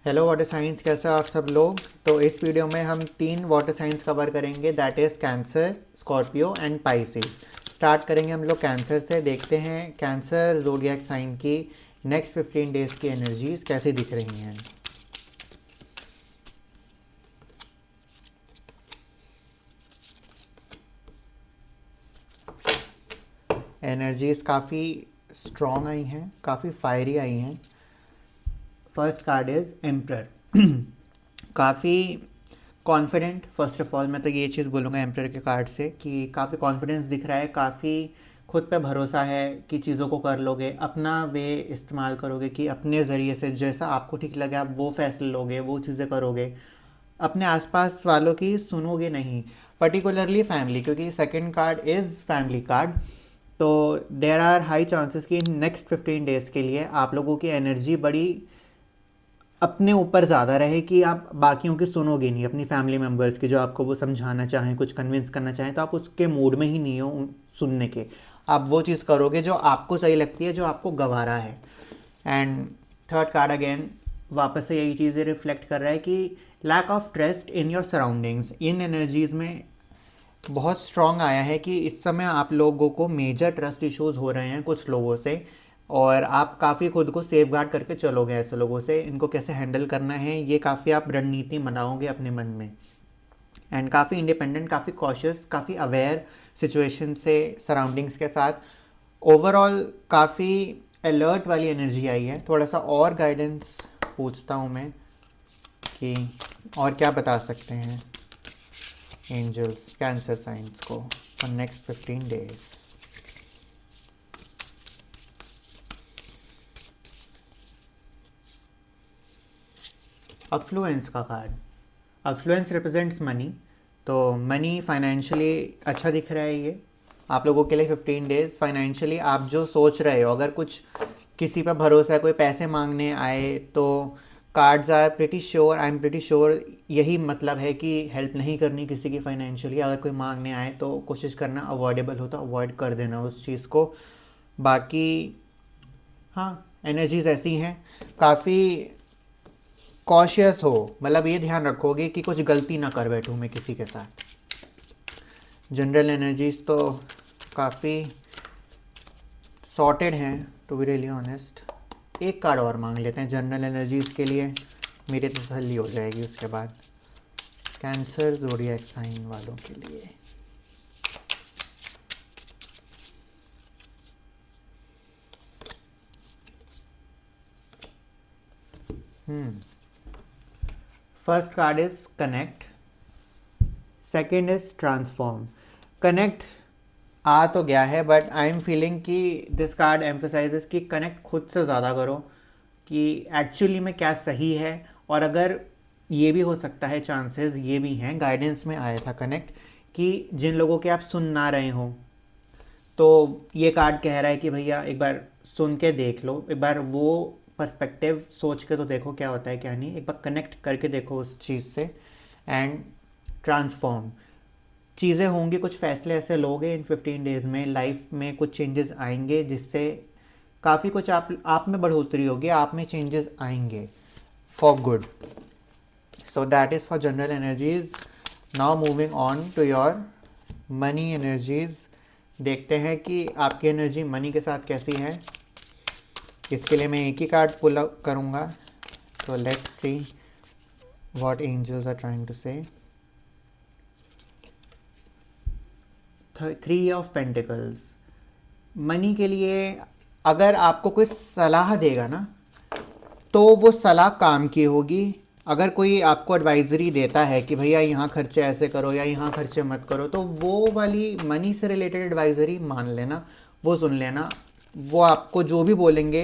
Hello water science, कैसे हो आप सब लोग। तो इस वीडियो में हम 3 वाटर साइंस कवर करेंगे, that is cancer, Scorpio and Pisces. Start करेंगे हम लोग कैंसर से। देखते हैं कैंसर ज़ोडिएक साइन की नेक्स्ट 15 डेज़ की एनर्जीज कैसी दिख रही हैं। एनर्जीज काफ़ी स्ट्रॉन्ग आई हैं, काफ़ी फायरी आई हैं। First card is emperor. काफ़ी कॉन्फिडेंट। फर्स्ट ऑफ ऑल मैं तो ये चीज़ बोलूँगा एम्प्रर के कार्ड से कि काफ़ी कॉन्फिडेंस दिख रहा है, काफ़ी खुद पे भरोसा है कि चीज़ों को कर लोगे, अपना वे इस्तेमाल करोगे कि अपने ज़रिए से जैसा आपको ठीक लगे आप वो फैसले लोगे, वो चीज़ें करोगे, अपने आसपास वालों की सुनोगे नहीं, पर्टिकुलरली फैमिली, क्योंकि second card is family card. तो देर आर हाई चांसेस कि नेक्स्ट 15 डेज़ के लिए आप लोगों की एनर्जी बड़ी अपने ऊपर ज़्यादा रहे कि आप बाकियों की सुनोगे नहीं, अपनी फैमिली मेम्बर्स की, जो आपको वो समझाना चाहें, कुछ कन्विंस करना चाहें, तो आप उसके मूड में ही नहीं हो सुनने के। आप वो चीज़ करोगे जो आपको सही लगती है, जो आपको गवारा है। एंड थर्ड कार्ड अगेन वापस से यही चीज़ें रिफ्लेक्ट कर रहा है कि lack of trust in your surroundings. इन एनर्जीज़ में बहुत स्ट्रॉन्ग आया है कि इस समय आप लोगों को मेजर ट्रस्ट इश्यूज हो रहे हैं कुछ लोगों से, और आप काफ़ी खुद को सेफ गार्ड करके चलोगे ऐसे लोगों से। इनको कैसे हैंडल करना है ये काफ़ी आप रणनीति बनाओगे अपने मन में। एंड काफ़ी इंडिपेंडेंट, काफ़ी कॉशियस, काफ़ी अवेयर सिचुएशन से, सराउंडिंग्स के साथ। ओवरऑल काफ़ी अलर्ट वाली एनर्जी आई है। थोड़ा सा और गाइडेंस पूछता हूँ मैं कि और क्या बता सकते हैं एंजल्स कैंसर साइंस को फॉर नेक्स्ट 15 डेज। अफ्लुएंस का कार्ड। Affluence represents money. तो मनी फाइनेंशियली अच्छा दिख रहा है ये आप लोगों के लिए। 15 डेज फाइनेंशियली आप जो सोच रहे हो, अगर कुछ किसी पर भरोसा है, कोई पैसे मांगने आए, तो cards are pretty sure, I am pretty sure यही मतलब है कि हेल्प नहीं करनी किसी की फाइनेंशियली। अगर कोई मांगने आए तो कोशिश करना अवॉइडेबल हो तो अवॉइड कर देना उस चीज़ को। बाकी हाँ, एनर्जीज ऐसी हैं, काफ़ी कॉशियस हो, मतलब ये ध्यान रखोगे कि कुछ गलती ना कर बैठूँ मैं किसी के साथ। जनरल एनर्जीज तो काफ़ी सॉर्टेड हैं टू बी रियली ऑनेस्ट। एक कार्ड और मांग लेते हैं जनरल एनर्जीज के लिए, मेरी तसल्ली हो जाएगी उसके बाद। कैंसर ज़ोडिएक साइन वालों के लिए first card is connect, second is transform. Connect आ तो गया है, बट आई एम फीलिंग कि दिस कार्ड एम्फोसाइजेस कि कनेक्ट खुद से ज़्यादा करो कि एक्चुअली में क्या सही है। और अगर ये भी हो सकता है, चांसेस ये भी हैं, गाइडेंस में आया था कनेक्ट, कि जिन लोगों के आप सुन ना रहे हो, तो ये कार्ड कह रहा है कि भैया एक बार सुन के देख लो, एक बार वो पर्सपेक्टिव सोच के तो देखो क्या होता है क्या नहीं, एक बार कनेक्ट करके देखो उस चीज़ से। एंड ट्रांसफॉर्म, चीज़ें होंगी, कुछ फैसले ऐसे लोगे इन 15 डेज़ में, लाइफ में कुछ चेंजेस आएंगे जिससे काफ़ी कुछ आप में बढ़ोतरी होगी, आप में चेंजेस आएंगे for good. So that is for general energies. Now moving on to your money energies. देखते हैं कि आपकी एनर्जी मनी के साथ कैसी है। इसके लिए मैं एक ही कार्ड पुल अप करूँगा, तो let's see what angels are trying to say. 3 of pentacles. Money के लिए अगर आपको कोई सलाह देगा ना, तो वो सलाह काम की होगी। अगर कोई आपको एडवाइजरी देता है कि भैया यहाँ खर्चे ऐसे करो या यहाँ खर्चे मत करो, तो वो वाली मनी से रिलेटेड एडवाइजरी मान लेना, वो सुन लेना। वो आपको जो भी बोलेंगे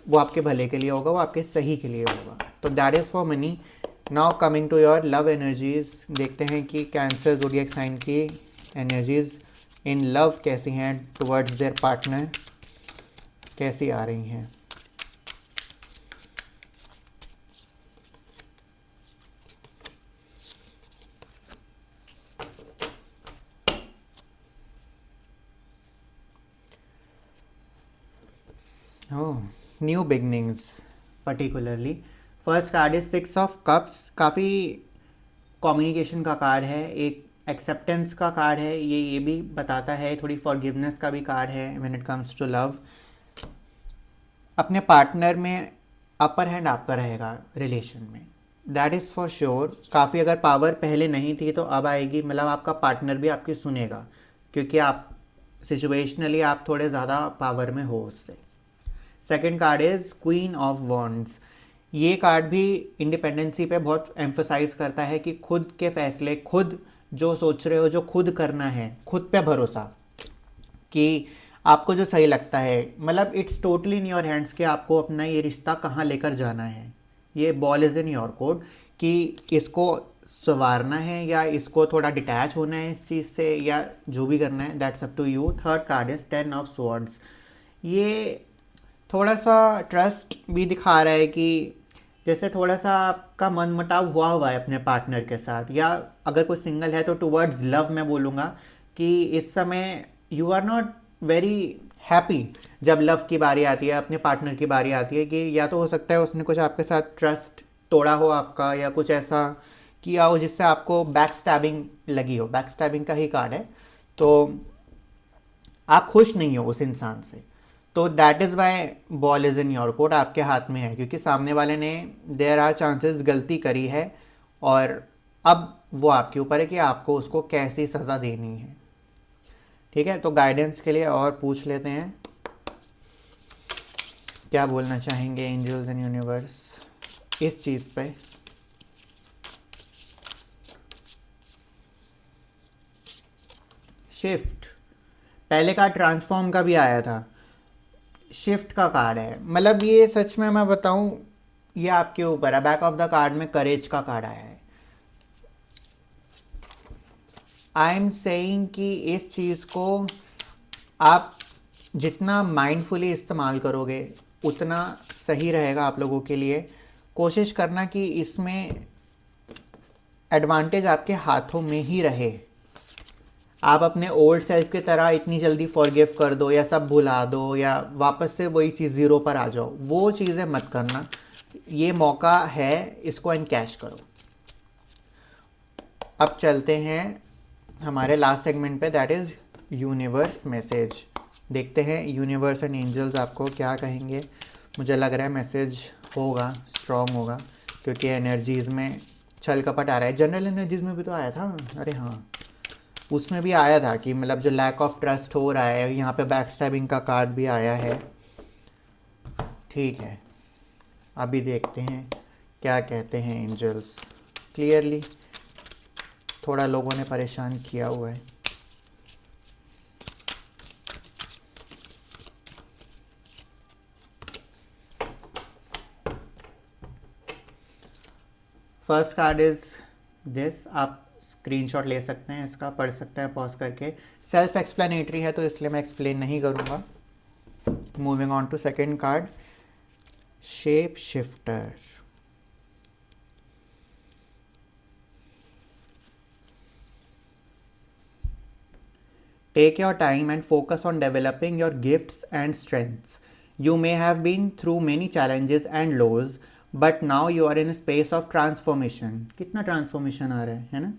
वो आपके भले के लिए होगा, वो आपके सही के लिए होगा। तो that is for money. Now coming to your love energies. देखते हैं कि कैंसर ज़ोडिएक साइन की एनर्जीज इन लव कैसी हैं, टुवर्ड्स देयर पार्टनर कैसी आ रही हैं। Oh, new beginnings particularly first card is 6 of cups, काफ़ी कम्युनिकेशन का कार्ड है, एक एक्सेप्टेंस का कार्ड है, ये भी बताता है, थोड़ी फॉरगिवनेस का भी कार्ड है when it comes to love. अपने पार्टनर में अपर हैंड आपका रहेगा रिलेशन में, दैट इज़ फॉर श्योर। काफ़ी अगर पावर पहले नहीं थी तो अब आएगी, मतलब आपका पार्टनर भी आपकी सुनेगा, क्योंकि आप सिचुएशनली आप थोड़े ज़्यादा पावर में हो उससे। Second card is queen of wands. ये कार्ड भी इंडिपेंडेंसी पे बहुत एम्फोसाइज करता है कि खुद के फैसले, खुद जो सोच रहे हो, जो खुद करना है, खुद पे भरोसा, कि आपको जो सही लगता है, मतलब it's totally in your hands कि आपको अपना ये रिश्ता कहाँ लेकर जाना है। ये ball is in your court कि इसको संवारना है या इसको थोड़ा डिटैच होना है इस चीज़ से, या जो भी करना है, that's up to you. Third card is 10 of swords. ये थोड़ा सा ट्रस्ट भी दिखा रहा है कि जैसे थोड़ा सा आपका मनमुटाव हुआ है अपने पार्टनर के साथ, या अगर कोई सिंगल है तो टुवर्ड्स लव मैं बोलूँगा कि इस समय you are not very happy जब लव की बारी आती है, अपने पार्टनर की बारी आती है, कि या तो हो सकता है उसने कुछ आपके साथ ट्रस्ट तोड़ा हो आपका, या कुछ ऐसा किया हो जिससे आपको बैक स्टैबिंग लगी हो। बैक स्टैबिंग का ही कार्ड है, तो आप खुश नहीं हो उस इंसान से, तो that is why ball is in your court, आपके हाथ में है, क्योंकि सामने वाले ने देयर आर चांसेस गलती करी है, और अब वो आपके ऊपर है कि आपको उसको कैसी सज़ा देनी है। ठीक है, तो गाइडेंस के लिए और पूछ लेते हैं क्या बोलना चाहेंगे एंजल्स एंड यूनिवर्स इस चीज़ पे। शिफ्ट, पहले का ट्रांसफॉर्म का भी आया था, शिफ्ट का कार्ड है, मतलब ये सच में मैं बताऊं, ये आपके ऊपर है। बैक ऑफ द कार्ड में करेज का कार्ड आया है। आई एम सेइंग कि इस चीज़ को आप जितना माइंडफुली इस्तेमाल करोगे उतना सही रहेगा आप लोगों के लिए। कोशिश करना कि इसमें एडवांटेज आपके हाथों में ही रहे। आप अपने ओल्ड सेल्फ की तरह इतनी जल्दी फॉरगिव कर दो या सब भुला दो या वापस से वही चीज़ ज़ीरो पर आ जाओ, वो चीज़ें मत करना। ये मौका है, इसको एनकैश करो। अब चलते हैं हमारे लास्ट सेगमेंट पे, दैट इज़ यूनिवर्स मैसेज। देखते हैं यूनिवर्स एंड एंजल्स आपको क्या कहेंगे। मुझे लग रहा है मैसेज होगा, स्ट्रॉन्ग होगा, क्योंकि एनर्जीज़ में छल कपट आ रहा है। जनरल एनर्जीज़ में भी तो आया था, अरे हाँ, उसमें भी आया था कि मतलब जो लैक ऑफ ट्रस्ट हो रहा है, यहाँ पे बैक स्टैबिंग का कार्ड भी आया है। ठीक है, अभी देखते हैं क्या कहते हैं एंजल्स। क्लियरली थोड़ा लोगों ने परेशान किया हुआ है। फर्स्ट कार्ड इज दिस, आप स्क्रीनशॉट ले सकते हैं इसका, पढ़ सकते हैं पॉज करके। सेल्फ एक्सप्लेनेटरी है तो इसलिए मैं एक्सप्लेन नहीं करूँगा। Moving on to second card, shape shifter. Take your time and focus on developing your gifts and strengths. You may have been through many challenges and lows, but now you are in a space of transformation. कितना transformation आ रहा है ना?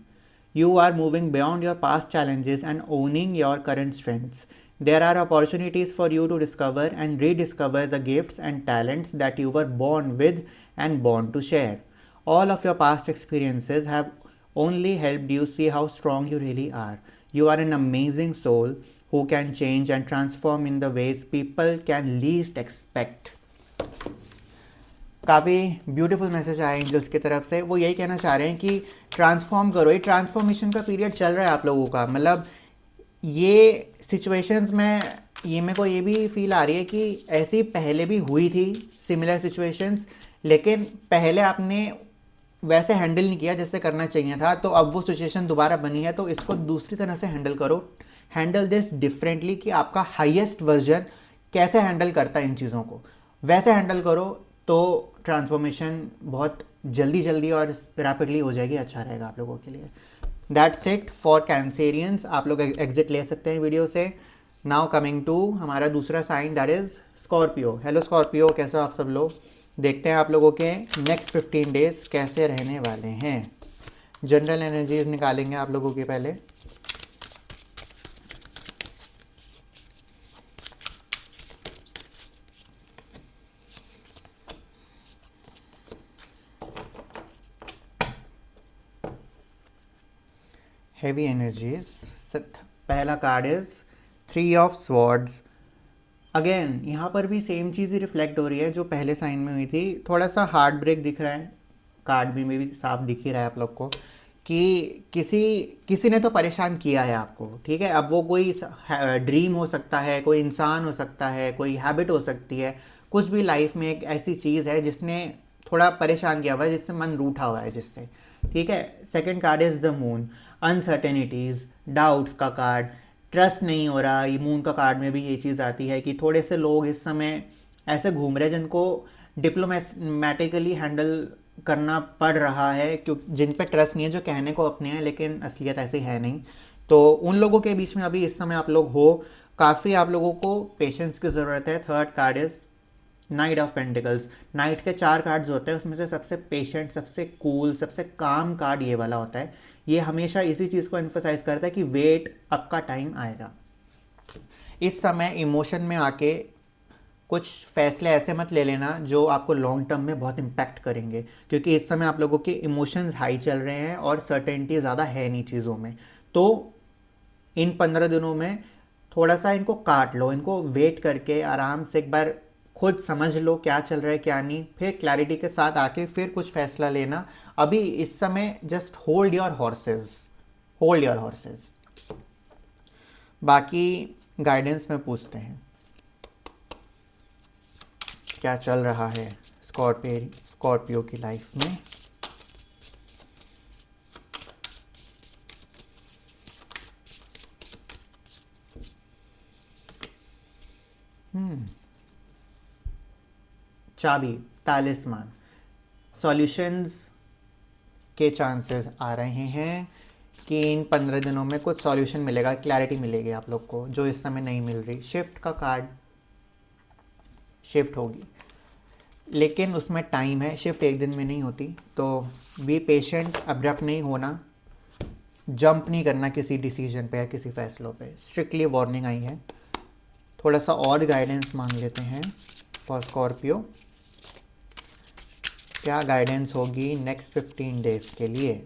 You are moving beyond your past challenges and owning your current strengths. There are opportunities for you to discover and rediscover the gifts and talents that you were born with and born to share. All of your past experiences have only helped you see how strong you really are. You are an amazing soul who can change and transform in the ways people can least expect. काफ़ी beautiful message आया angels की तरफ से। वो यही कहना चाह रहे हैं कि ट्रांसफॉर्म करो। ये ट्रांसफॉर्मेशन का पीरियड चल रहा है आप लोगों का, मतलब ये सिचुएशंस में ये मेरे को ये भी फील आ रही है कि ऐसी पहले भी हुई थी सिमिलर सिचुएशंस, लेकिन पहले आपने वैसे हैंडल नहीं किया जैसे करना चाहिए था, तो अब वो सिचुएशन दोबारा बनी है, तो इसको दूसरी तरह से हैंडल करो। हैंडल दिस डिफरेंटली, कि आपका हाईएस्ट वर्जन कैसे हैंडल करता है इन चीज़ों को, वैसे हैंडल करो, तो ट्रांसफॉर्मेशन बहुत जल्दी और रैपिडली हो जाएगी। अच्छा रहेगा आप लोगों के लिए। That's it for Cancerians. आप लोग एग्जिट ले सकते हैं वीडियो से। नाउ कमिंग टू हमारा दूसरा sign, that is Scorpio. Hello Scorpio, कैसे हो आप सब लोग? देखते हैं आप लोगों के नेक्स्ट 15 डेज कैसे रहने वाले हैं। जनरल एनर्जीज निकालेंगे आप लोगों के पहले। Heavy energies. पहला card is 3 of swords. Again यहाँ पर भी सेम चीज़ ही रिफ्लेक्ट हो रही है जो पहले साइन में हुई थी। थोड़ा सा हार्ट ब्रेक दिख रहा है, कार्ड में भी साफ दिख ही रहा है आप लोग को कि किसी किसी ने तो परेशान किया है आपको, ठीक है। अब वो कोई ड्रीम हो सकता है, कोई इंसान हो सकता है, कोई हैबिट हो सकती है, कुछ भी लाइफ में एक ऐसी चीज़ है जिसने थोड़ा परेशान किया हुआ है, जिससे मन रूठा हुआ है, जिससे, ठीक है। Second card is the moon. Uncertainties, doubts का कार्ड, ट्रस्ट नहीं हो रहा। ये मून का कार्ड में भी ये चीज़ आती है कि थोड़े से लोग इस समय ऐसे घूम रहे हैं जिनको डिप्लोमेटिकली हैंडल करना पड़ रहा है, क्योंकि जिन पे ट्रस्ट नहीं है, जो कहने को अपने हैं लेकिन असलियत ऐसी है नहीं। तो उन लोगों के बीच में अभी इस समय आप लोग हो, काफ़ी आप लोगों को पेशेंस की ज़रूरत है। Third card is night of pentacles. Night के 4 कार्ड्स होते हैं, उसमें से सबसे पेशेंट, सबसे कूल, सबसे काम कार्ड ये वाला होता है। ये हमेशा इसी चीज़ को एम्फोसाइज करता है कि वेट, आपका टाइम आएगा। इस समय इमोशन में आके कुछ फैसले ऐसे मत ले लेना जो आपको लॉन्ग टर्म में बहुत इम्पैक्ट करेंगे, क्योंकि इस समय आप लोगों के इमोशंस हाई चल रहे हैं और सर्टेनिटी ज़्यादा है नहीं चीज़ों में। तो इन 15 दिनों में थोड़ा सा इनको काट लो, इनको वेट करके आराम से एक बार खुद समझ लो क्या चल रहा है क्या नहीं, फिर क्लैरिटी के साथ आके फिर कुछ फैसला लेना। अभी इस समय just hold your horses, hold your horses. बाकी गाइडेंस में पूछते हैं क्या चल रहा है स्कॉर्पियो की लाइफ में। चाबी, तालिस्मान, सॉल्यूशंस के चांसेस आ रहे हैं कि इन 15 दिनों में कुछ सॉल्यूशन मिलेगा, क्लैरिटी मिलेगी आप लोग को जो इस समय नहीं मिल रही। शिफ्ट का कार्ड, शिफ्ट होगी लेकिन उसमें टाइम है, शिफ्ट एक दिन में नहीं होती। तो बी पेशेंट, अब्रप्ट नहीं होना, जंप नहीं करना किसी डिसीजन पे या किसी फैसलों पे, स्ट्रिक्टली वार्निंग आई है। थोड़ा सा और गाइडेंस मांग लेते हैं फॉर स्कॉर्पियो। क्या गाइडेंस होगी नेक्स्ट 15 डेज के लिए।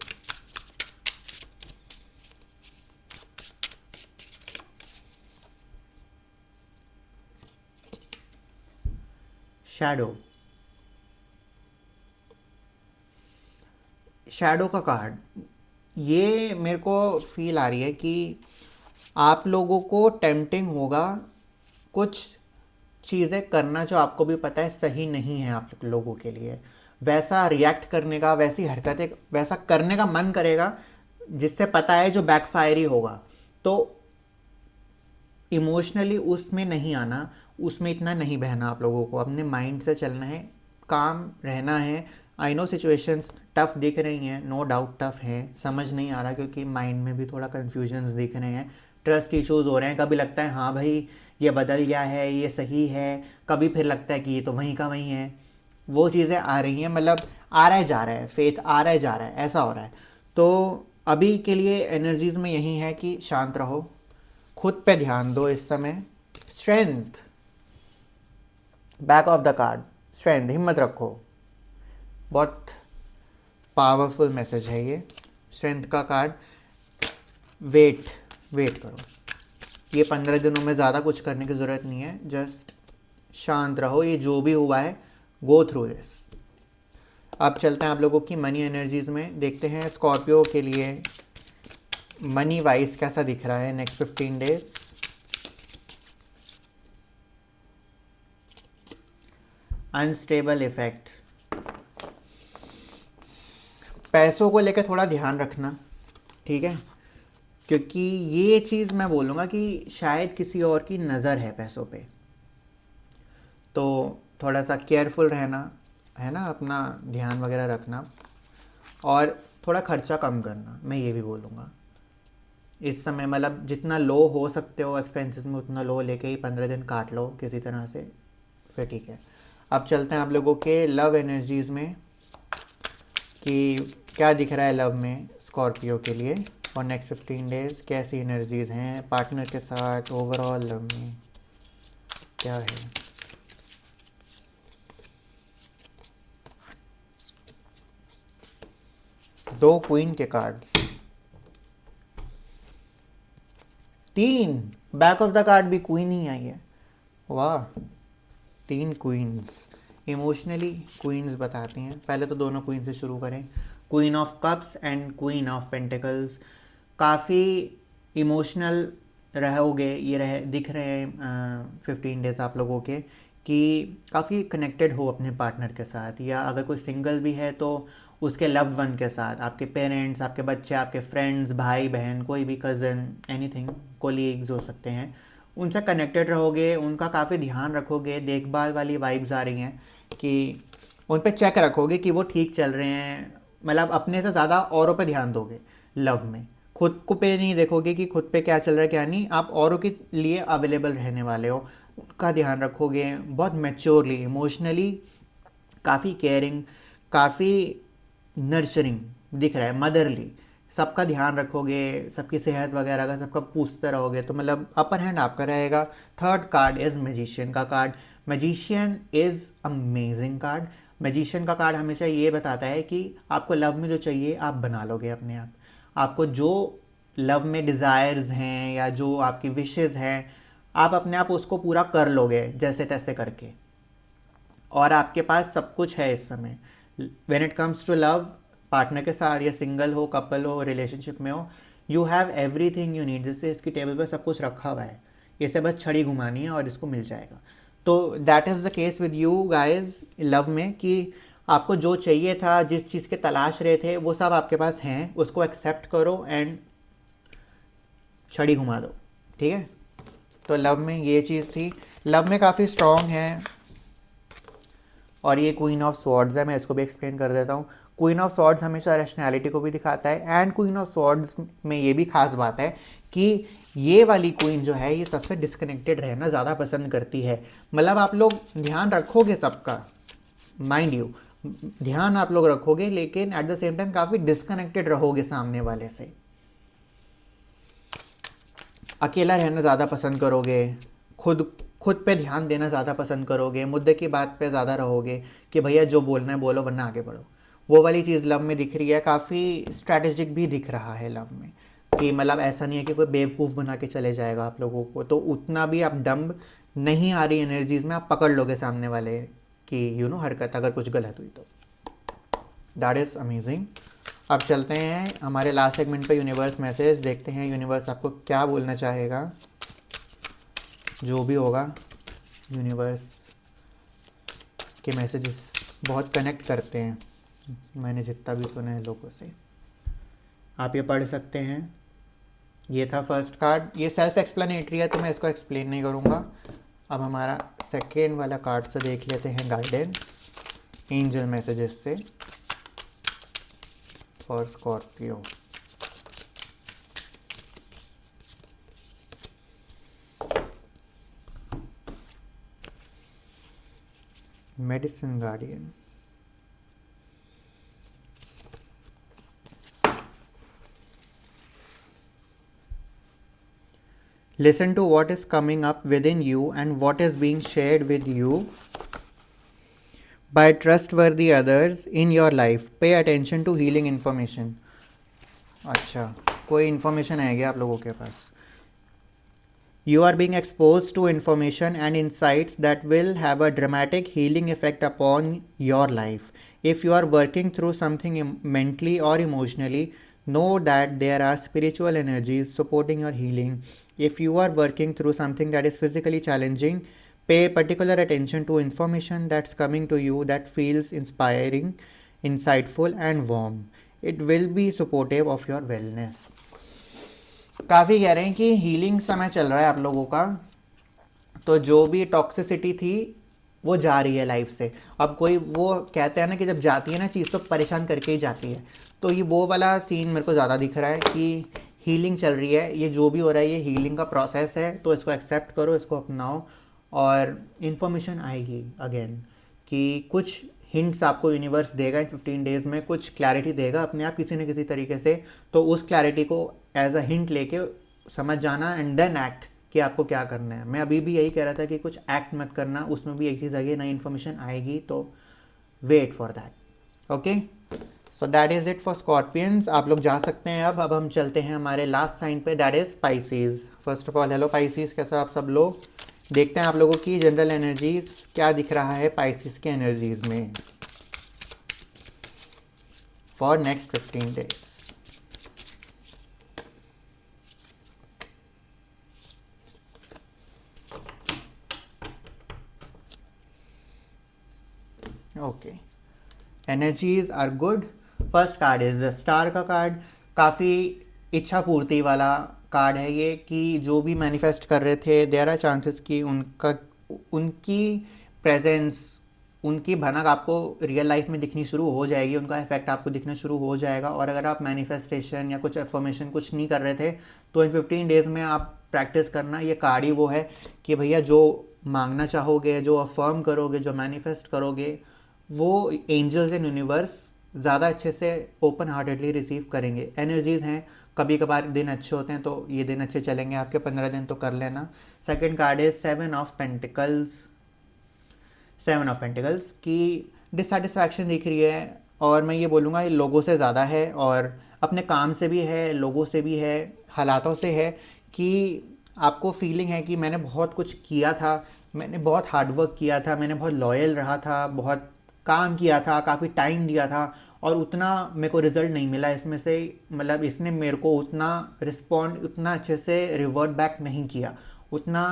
शैडो, शैडो का कार्ड, ये मेरे को फील आ रही है कि आप लोगों को टेम्पटिंग होगा कुछ चीज़ें करना जो आपको भी पता है सही नहीं है आप लोगों के लिए। वैसा रिएक्ट करने का, वैसी हरकतें, वैसा करने का मन करेगा जिससे पता है जो बैकफायर ही होगा। तो इमोशनली उसमें नहीं आना, उसमें इतना नहीं बहना आप लोगों को, अपने माइंड से चलना है, काम रहना है। आई नो सिचुएशंस टफ दिख रही हैं, नो डाउट टफ है, समझ नहीं आ रहा क्योंकि माइंड में भी थोड़ा कन्फ्यूजन्स दिख रहे हैं, ट्रस्ट इश्यूज हो रहे हैं। कभी लगता है हाँ भाई ये बदल गया है, ये सही है, कभी फिर लगता है कि ये तो वहीं का वहीं है। वो चीज़ें आ रही हैं, मतलब आ रहा है जा रहा है, फेथ आ रहा है जा रहा है, ऐसा हो रहा है। तो अभी के लिए एनर्जीज में यही है कि शांत रहो, खुद पे ध्यान दो इस समय। Strength, back of the card, strength, हिम्मत रखो, बहुत पावरफुल मैसेज है ये स्ट्रेंथ का कार्ड। वेट, वेट करो, ये 15 दिनों में ज़्यादा कुछ करने की ज़रूरत नहीं है, जस्ट शांत रहो। ये जो भी हुआ है, गो थ्रू दिस। अब चलते हैं आप लोगों की मनी एनर्जीज में, देखते हैं स्कॉर्पियो के लिए मनी वाइज कैसा दिख रहा है नेक्स्ट 15 डेज। अनस्टेबल इफेक्ट, पैसों को लेकर थोड़ा ध्यान रखना, ठीक है, क्योंकि ये चीज़ मैं बोलूँगा कि शायद किसी और की नज़र है पैसों पे। तो थोड़ा सा केयरफुल रहना है ना, अपना ध्यान वगैरह रखना और थोड़ा खर्चा कम करना, मैं ये भी बोलूँगा इस समय। मतलब जितना लो हो सकते हो एक्सपेंसेस में, उतना लो लेके ही 15 दिन काट लो किसी तरह से, फिर ठीक है। अब चलते हैं आप लोगों के लव एनर्जीज़ में कि क्या दिख रहा है लव में स्कॉर्पियो के लिए और नेक्स्ट 15 डेज कैसी एनर्जीज़ हैं पार्टनर के साथ, ओवरऑल लव में क्या है। दो क्वीन के कार्ड्स, तीन बैक ऑफ द कार्ड भी क्वीन ही आई है, वाह, तीन क्वींस। इमोशनली क्वींस बताती हैं। पहले तो दोनों क्वीन से शुरू करें, queen of cups and queen of pentacles. काफ़ी इमोशनल रहोगे, ये दिख रहे हैं 15 डेज आप लोगों के कि काफ़ी कनेक्टेड हो अपने पार्टनर के साथ, या अगर कोई सिंगल भी है तो उसके लव वन के साथ, आपके पेरेंट्स, आपके बच्चे, आपके फ्रेंड्स, भाई बहन, कोई भी कज़न, एनीथिंग, कोलीग्स हो सकते हैं, उनसे कनेक्टेड रहोगे, उनका काफ़ी ध्यान रखोगे। देखभाल वाली वाइब्स आ रही हैं कि उन पे चेक रखोगे कि वो ठीक चल रहे हैं, मतलब अपने से ज़्यादा औरों पे ध्यान दोगे लव में। खुद को पे नहीं देखोगे कि खुद पे क्या चल रहा है क्या नहीं, आप औरों के लिए अवेलेबल रहने वाले हो, उनका ध्यान रखोगे बहुत मैच्योरली, इमोशनली काफ़ी केयरिंग, काफ़ी नर्चरिंग दिख रहा है, मदरली, सबका ध्यान रखोगे, सबकी सेहत वगैरह का सबका पूछते रहोगे, तो मतलब अपर हैंड आपका रहेगा। थर्ड कार्ड इज़ मैजिशियन का card. Magician is amazing card. Magician का कार्ड हमेशा ये बताता है कि आपको लव में जो चाहिए आप बना लोगे अपने आप। आपको जो लव में डिज़ायर्स हैं या जो आपकी विशेज़ हैं, आप अपने आप उसको पूरा कर लोगे जैसे तैसे करके, और आपके पास सब कुछ है इस समय। When it comes to love, partner के साथ या सिंगल हो, कपल हो, रिलेशनशिप में हो, you have everything you need. जैसे इसकी टेबल पर सब कुछ रखा हुआ है, इसे बस छड़ी घुमानी है और इसको मिल जाएगा। तो that is the case with you guys love में कि आपको जो चाहिए था, जिस चीज़ के तलाश रहे थे, वो सब आपके पास हैं, उसको एक्सेप्ट करो एंड छड़ी घुमा दो, ठीक है। तो लव में ये चीज़ थी, लव में काफ़ी स्ट्रॉन्ग है। और ये क्वीन ऑफ स्वॉर्ड्स है, मैं इसको भी एक्सप्लेन कर देता हूँ। क्वीन ऑफ स्वॉर्ड्स हमेशा रैशनैलिटी को भी दिखाता है, एंड क्वीन ऑफ स्वॉर्ड्स में ये भी खास बात है कि ये वाली क्वीन जो है ये सबसे डिस्कनेक्टेड रहना ज़्यादा पसंद करती है। मतलब आप लोग ध्यान रखोगे सबका, माइंड यू, ध्यान आप लोग रखोगे, लेकिन एट द सेम टाइम काफ़ी डिस्कनेक्टेड रहोगे सामने वाले से। अकेला रहना ज़्यादा पसंद करोगे, खुद पे ध्यान देना ज़्यादा पसंद करोगे, मुद्दे की बात पे ज़्यादा रहोगे कि भैया जो बोलना है बोलो वरना आगे बढ़ो। वो वाली चीज़ लव में दिख रही है, काफ़ी स्ट्रैटेजिक भी दिख रहा है लव में, कि मतलब ऐसा नहीं है कि कोई बेवकूफ़ बना के चले जाएगा आप लोगों को, तो उतना भी आप डम्ब नहीं आ रही एनर्जीज़ में, आप पकड़ लोगे सामने वाले की हरकत अगर कुछ गलत हुई तो। That is amazing. अब चलते हैं हमारे लास्ट सेगमेंट पे, यूनिवर्स मैसेज देखते हैं यूनिवर्स आपको क्या बोलना चाहेगा। जो भी होगा, यूनिवर्स के मैसेजेस बहुत कनेक्ट करते हैं, मैंने जितना भी सुना है लोगों से। आप ये पढ़ सकते हैं। ये था फर्स्ट कार्ड, ये सेल्फ एक्सप्लेनेटरी है तो मैं इसको एक्सप्लेन नहीं करूँगा। अब हमारा सेकेंड वाला कार्ड से देख लेते हैं गाइडेंस एंजल मैसेजेस से for Scorpio. Medicine guardian, listen to what is coming up within you and what is being shared with you by trustworthy others in your life. Pay attention to healing information. अच्छा, कोई information आएगी आप लोगों के पास। You are being exposed to information and insights that will have a dramatic healing effect upon your life. If you are working through something mentally or emotionally, know that there are spiritual energies supporting your healing. If you are working through something that is physically challenging, pay particular attention to information that's coming to you that feels inspiring, insightful, and warm. It will be supportive of your wellness. काफ़ी कह रहे हैं कि healing समय चल रहा है आप लोगों का, तो जो भी टॉक्सिसिटी थी वो जा रही है लाइफ से। अब कोई वो कहते हैं ना कि जब जाती है ना चीज़ तो परेशान करके ही जाती है, तो ये वो वाला सीन मेरे को ज़्यादा दिख रहा है कि हीलिंग चल रही है। ये जो भी हो रहा है ये हीलिंग का प्रोसेस है, तो इसको एक्सेप्ट करो, इसको अपनाओ, और इन्फॉर्मेशन आएगी अगेन कि कुछ हिंट्स आपको यूनिवर्स देगा इन 15 डेज़ में, कुछ क्लैरिटी देगा अपने आप किसी न किसी तरीके से। तो उस क्लैरिटी को एज अ हिंट लेके समझ जाना एंड देन एक्ट कि आपको क्या करना है। मैं अभी भी यही कह रहा था कि कुछ एक्ट मत करना, उसमें भी एक चीज़ आएगी, नई इन्फॉर्मेशन आएगी, तो wait for that. Okay, so that is it for Scorpions. आप लोग जा सकते हैं। अब हम चलते हैं हमारे लास्ट साइन पे, that is Pisces. First of all hello Pisces, कैसे आप सब लोग? देखते हैं आप लोगों की जनरल एनर्जीज क्या दिख रहा है पाइसेस के एनर्जीज में for next 15 days. Okay, energies are good. First card is the star का कार्ड। काफ़ी इच्छा पूर्ति वाला कार्ड है ये, कि जो भी मैनिफेस्ट कर रहे थे देयर आर चांसेस कि उनकी प्रेजेंस, उनकी भनक आपको रियल लाइफ में दिखनी शुरू हो जाएगी, उनका इफेक्ट आपको दिखना शुरू हो जाएगा। और अगर आप मैनिफेस्टेशन या कुछ एफर्मेशन कुछ नहीं कर रहे थे तो इन 15 डेज़ में आप प्रैक्टिस करना। ये कार्ड ही वो है कि भैया जो मांगना चाहोगे, जो अफर्म करोगे, जो मैनिफेस्ट करोगे, वो एंजल्स एंड यूनिवर्स ज़्यादा अच्छे से ओपन हार्टेडली रिसीव करेंगे। एनर्जीज़ हैं, कभी कभार दिन अच्छे होते हैं तो ये दिन अच्छे चलेंगे आपके, 15 दिन तो कर लेना। Second card is 7 of pentacles. 7 of pentacles की डिससेटिस्फैक्शन दिख रही है, और मैं ये बोलूँगा ये लोगों से ज़्यादा है, और अपने काम से भी है, लोगों से भी है, हालातों से है, कि आपको फीलिंग है कि मैंने बहुत कुछ किया था, मैंने बहुत हार्डवर्क किया था, मैंने बहुत लॉयल रहा था, बहुत काम किया था, काफ़ी टाइम दिया था, और उतना मेरे को रिजल्ट नहीं मिला इसमें से। मतलब इसने मेरे को उतना रिस्पॉन्ड, उतना अच्छे से रिवर्ट बैक नहीं किया, उतना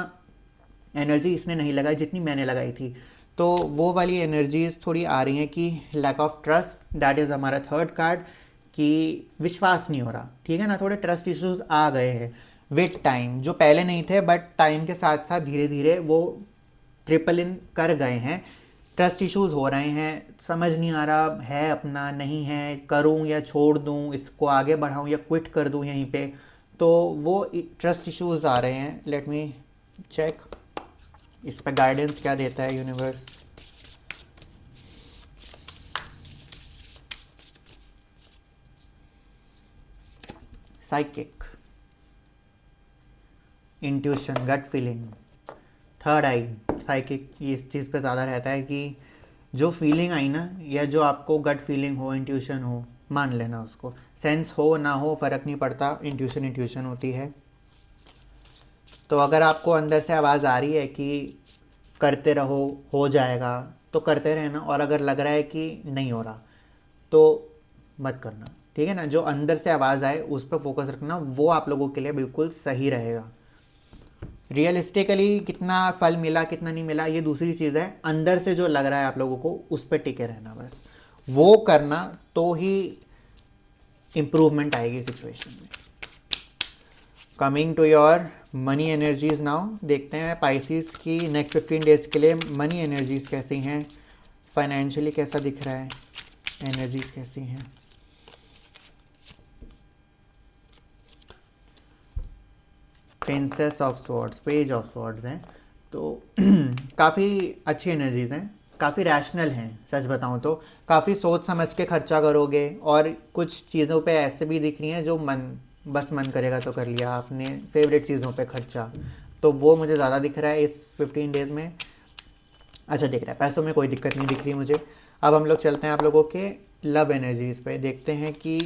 एनर्जी इसने नहीं लगाई जितनी मैंने लगाई थी। तो वो वाली एनर्जीज थोड़ी आ रही हैं कि lack of trust, that is हमारा थर्ड कार्ड, कि विश्वास नहीं हो रहा। ठीक है ना, थोड़े ट्रस्ट इश्यूज आ गए हैं विद टाइम, जो पहले नहीं थे बट टाइम के साथ साथ धीरे धीरे वो ट्रिपल इन कर गए हैं। ट्रस्ट इश्यूज हो रहे हैं, समझ नहीं आ रहा है अपना, नहीं है, करूं या छोड़ दूं, इसको आगे बढ़ाऊं या क्विट कर दूं यहीं पे। तो वो ट्रस्ट इश्यूज आ रहे हैं। लेट मी चेक इस पर गाइडेंस क्या देता है universe. Psychic, intuition, gut feeling, third eye. Psychic इस चीज़ पे ज़्यादा रहता है कि जो फीलिंग आई ना, या जो आपको गट फीलिंग हो, इंट्यूशन हो, मान लेना उसको, सेंस हो ना हो फ़र्क नहीं पड़ता, इंट्यूशन इंट्यूशन होती है। तो अगर आपको अंदर से आवाज़ आ रही है कि करते रहो, हो जाएगा, तो करते रहना। और अगर लग रहा है कि नहीं हो रहा तो मत करना। ठीक है ना, जो अंदर से आवाज़ आए उस पर फोकस रखना, वो आप लोगों के लिए बिल्कुल सही रहेगा। रियलिस्टिकली कितना फल मिला कितना नहीं मिला ये दूसरी चीज़ है, अंदर से जो लग रहा है आप लोगों को उस पर टिके रहना, बस वो करना, तो ही इम्प्रूवमेंट आएगी सिचुएशन में। Coming to your money energies now, देखते हैं पाइसिस की नेक्स्ट 15 डेज के लिए मनी एनर्जीज कैसी हैं, फाइनेंशियली कैसा दिख रहा है, एनर्जीज कैसी हैं। Princess of swords, page of swords हैं, तो काफ़ी अच्छी एनर्जीज हैं, काफ़ी रैशनल हैं। सच बताऊं तो काफ़ी सोच समझ के खर्चा करोगे, और कुछ चीज़ों पे ऐसे भी दिख रही हैं जो बस मन करेगा तो कर लिया आपने, फेवरेट चीज़ों पे खर्चा, तो वो मुझे ज़्यादा दिख रहा है इस 15 डेज़ में। अच्छा दिख रहा है, पैसों में कोई दिक्कत नहीं दिख रही मुझे। अब हम लोग चलते हैं आप लोगों के लव एनर्जीज़ पे, देखते हैं कि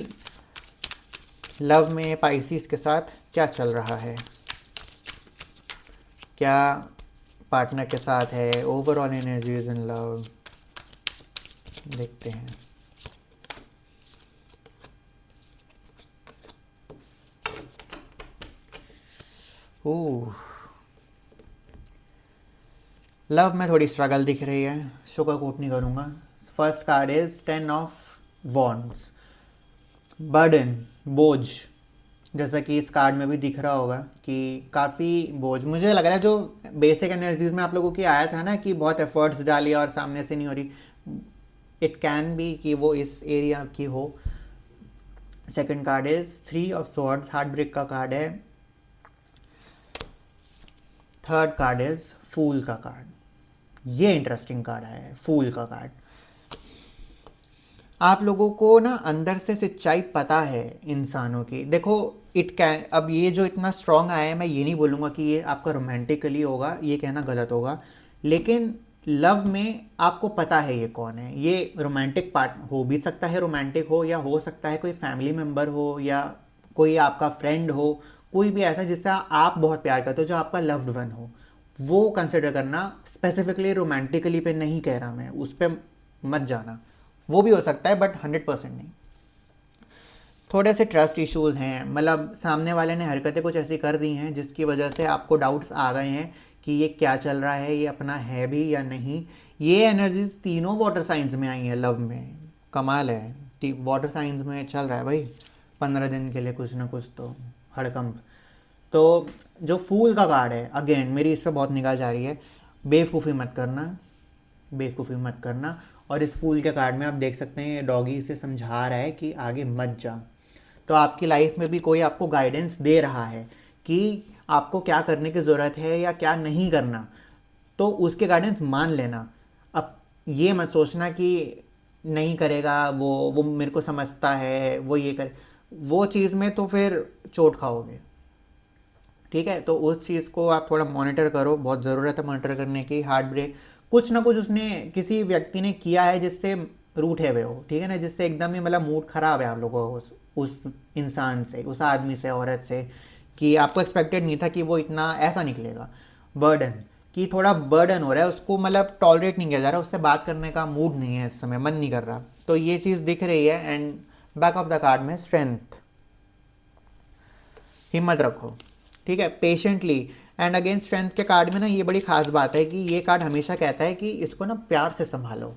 लव में पाइसिस के साथ क्या चल रहा है, क्या पार्टनर के साथ है, ओवरऑल एनर्जीज इन लव देखते हैं। ओह, लव में थोड़ी स्ट्रगल दिख रही है, शुगर कोट नहीं करूँगा। First card is 10 of wands, burden, बोझ, जैसा कि इस कार्ड में भी दिख रहा होगा कि काफ़ी बोझ मुझे लग रहा है। जो बेसिक एनर्जीज में आप लोगों की आया था ना कि बहुत एफर्ट्स डालिए और सामने से नहीं हो रही, इट कैन बी कि वो इस एरिया की हो। Second card is 3 of swords, heart break का कार्ड है। थर्ड कार्ड इज फूल का कार्ड, ये इंटरेस्टिंग कार्ड है, फूल का कार्ड। आप लोगों को ना अंदर से सच्चाई पता है इंसानों की। देखो, इट कैन, अब ये जो इतना स्ट्रांग आया है, मैं ये नहीं बोलूँगा कि ये आपका रोमांटिकली होगा, ये कहना गलत होगा, लेकिन लव में आपको पता है ये कौन है। ये रोमांटिक पार्ट हो भी सकता है, रोमांटिक हो, या हो सकता है कोई फैमिली मेम्बर हो, या कोई आपका फ्रेंड हो, कोई भी ऐसा जिससे आप बहुत प्यार करते हो, जो आपका लव्ड वन हो, वो कंसिडर करना। स्पेसिफिकली रोमांटिकली पे नहीं कह रहा मैं, उस पर मत जाना। वो भी हो सकता है बट 100% नहीं। थोड़े से ट्रस्ट इश्यूज हैं, मतलब सामने वाले ने हरकतें कुछ ऐसी कर दी हैं जिसकी वजह से आपको डाउट्स आ गए हैं कि ये क्या चल रहा है, ये अपना है भी या नहीं। ये एनर्जीज तीनों वाटर साइंस में आई हैं लव में, कमाल है। वाटर साइंस में चल रहा है भाई 15 दिन के लिए कुछ ना कुछ तो हड़कंप। तो जो फूल का कार्ड है, अगेन मेरी इस पर बहुत निगाह जा रही है। बेवकूफ़ी मत करना, बेवकूफ़ी मत करना। और इस फूल के कार्ड में आप देख सकते हैं डॉगी इसे समझा रहा है कि आगे मत जा। तो आपकी लाइफ में भी कोई आपको गाइडेंस दे रहा है कि आपको क्या करने की ज़रूरत है या क्या नहीं करना, तो उसके गाइडेंस मान लेना। अब ये मत सोचना कि नहीं करेगा वो मेरे को समझता है, वो ये कर, वो चीज़ में तो फिर चोट खाओगे। ठीक है, तो उस चीज़ को आप थोड़ा मॉनिटर करो, बहुत ज़रूरत है मॉनिटर करने की। हार्ट ब्रेक कुछ ना कुछ उसने, किसी व्यक्ति ने किया है जिससे रूठे हुए हो, ठीक है ना, जिससे एकदम ही मतलब मूड ख़राब है आप लोगों को उस इंसान से, उस आदमी से, औरत से, कि आपको एक्सपेक्टेड नहीं था कि वो इतना ऐसा निकलेगा। बर्डन, कि थोड़ा बर्डन हो रहा है उसको, मतलब टॉलरेट नहीं किया जा रहा, उससे बात करने का मूड नहीं है इस समय, मन नहीं कर रहा। तो ये चीज़ दिख रही है। And back of the card में स्ट्रेंथ, हिम्मत रखो, ठीक है, पेशेंटली। एंड अगेन स्ट्रेंथ के कार्ड में ना ये बड़ी खास बात है कि ये कार्ड हमेशा कहता है कि इसको ना प्यार से संभालो।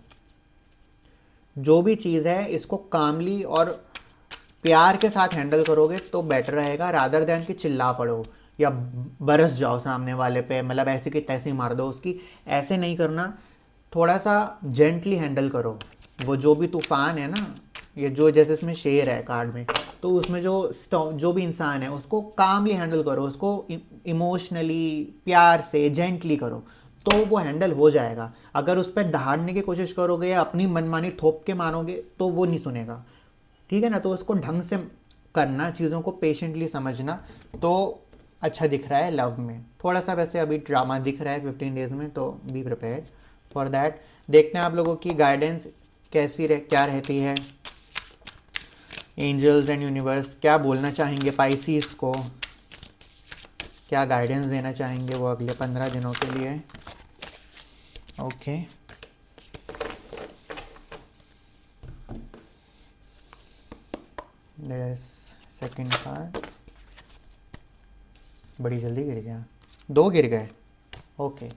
जो भी चीज़ है इसको कामली और प्यार के साथ हैंडल करोगे तो बेटर रहेगा, रादर दैन कि चिल्ला पड़ो या बरस जाओ सामने वाले पे, मतलब ऐसे कि तैसे मार दो उसकी। ऐसे नहीं करना, थोड़ा सा जेंटली हैंडल करो। वो जो भी तूफान है ना, ये जो जैसे इसमें शेर है कार्ड में, तो उसमें जो भी इंसान है उसको कामली हैंडल करो, उसको इमोशनली प्यार से जेंटली करो, तो वो हैंडल हो जाएगा। अगर उस पर दहाड़ने की कोशिश करोगे या अपनी मनमानी थोप के मानोगे तो वो नहीं सुनेगा, ठीक है ना। तो उसको ढंग से करना, चीज़ों को पेशेंटली समझना, तो अच्छा दिख रहा है लव में। थोड़ा सा वैसे अभी ड्रामा दिख रहा है 15 डेज में, तो बी प्रिपेयर्ड फॉर दैट। देखते हैं आप लोगों की गाइडेंस क्या रहती है। एंजल्स एंड यूनिवर्स क्या बोलना चाहेंगे पाइसीस को, क्या गाइडेंस देना चाहेंगे वो अगले 15 दिनों के लिए। ओके, सेकंड कार्ड बड़ी जल्दी गिर गया, 2 गिर गए। ओके,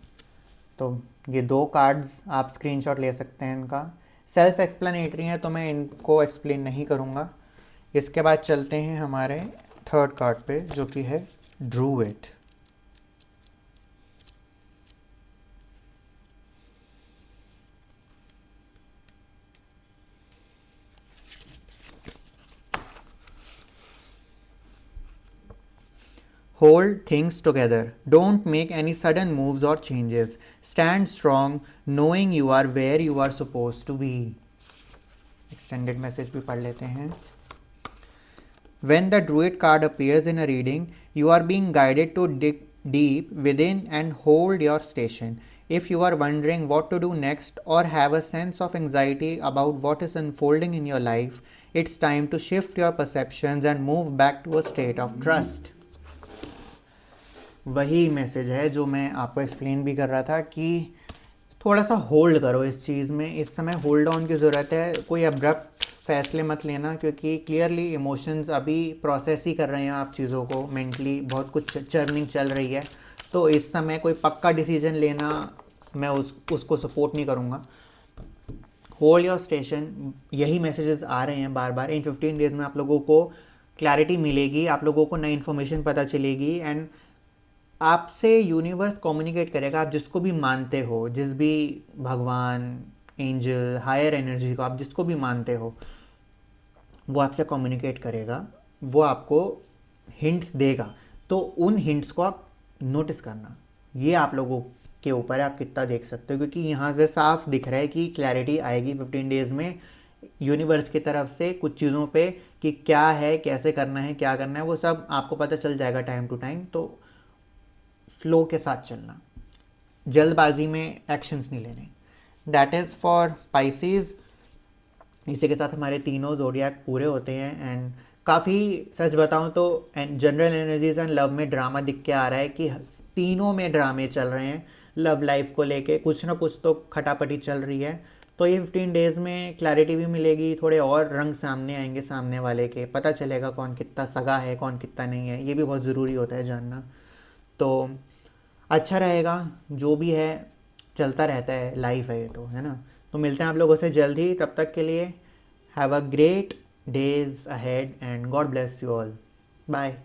तो ये 2 कार्ड्स आप स्क्रीनशॉट ले सकते हैं इनका। सेल्फ एक्सप्लेनेटरी है तो मैं इनको एक्सप्लेन नहीं करूँगा। इसके बाद चलते हैं हमारे थर्ड कार्ड पे जो कि है druid. Hold things together. Don't make any sudden moves or changes. Stand strong, knowing you are where you are supposed to be. Extended message भी पढ़ लेते हैं। When the Druid card appears in a reading, you are being guided to dig deep within and hold your station. If you are wondering what to do next or have a sense of anxiety about what is unfolding in your life, it's time to shift your perceptions and move back to a state of trust. वही message है जो मैं आपको explain भी कर रहा था कि थोड़ा सा होल्ड करो इस चीज़ में, इस समय होल्ड ऑन की ज़रूरत है। कोई अब्रप्ट फैसले मत लेना, क्योंकि क्लियरली इमोशंस अभी प्रोसेस ही कर रहे हैं आप चीज़ों को, मेंटली बहुत कुछ चर्निंग चल रही है। तो इस समय कोई पक्का डिसीजन लेना मैं उसको सपोर्ट नहीं करूँगा। होल्ड योर स्टेशन, यही मैसेजेस आ रहे हैं बार बार। इन 15 डेज में आप लोगों को क्लैरिटी मिलेगी, आप लोगों को नई इन्फॉर्मेशन पता चलेगी, एंड आपसे यूनिवर्स कम्युनिकेट करेगा। आप जिसको भी मानते हो, जिस भी भगवान, एंजल, हायर एनर्जी को आप जिसको भी मानते हो, वो आपसे कम्युनिकेट करेगा, वो आपको हिंट्स देगा। तो उन हिंट्स को आप नोटिस करना, ये आप लोगों के ऊपर है, आप कितना देख सकते हो, क्योंकि यहाँ से साफ दिख रहा है कि क्लैरिटी आएगी 15 डेज़ में यूनिवर्स की तरफ से कुछ चीज़ों पे कि क्या है, कैसे करना है, क्या करना है, वो सब आपको पता चल जाएगा टाइम टू टाइम। तो फ्लो के साथ चलना, जल्दबाजी में एक्शंस नहीं लेने। That is for Pisces. इसी के साथ हमारे तीनों जोडियाक पूरे होते हैं। एंड काफ़ी, सच बताऊं तो and general energies and love में ड्रामा दिख के आ रहा है कि तीनों में ड्रामे चल रहे हैं। लव लाइफ को लेके कुछ ना कुछ तो खटापटी चल रही है। तो ये 15 डेज़ में क्लैरिटी भी मिलेगी, थोड़े और रंग सामने आएंगे सामने वाले के, पता चलेगा कौन कितना सगा है, कौन कितना नहीं है। ये भी बहुत ज़रूरी होता है जानना। तो अच्छा रहेगा, जो भी है चलता रहता है, लाइफ है ये तो, है ना। तो मिलते हैं आप लोगों से जल्द ही, तब तक के लिए have a great days ahead and god bless you all. Bye.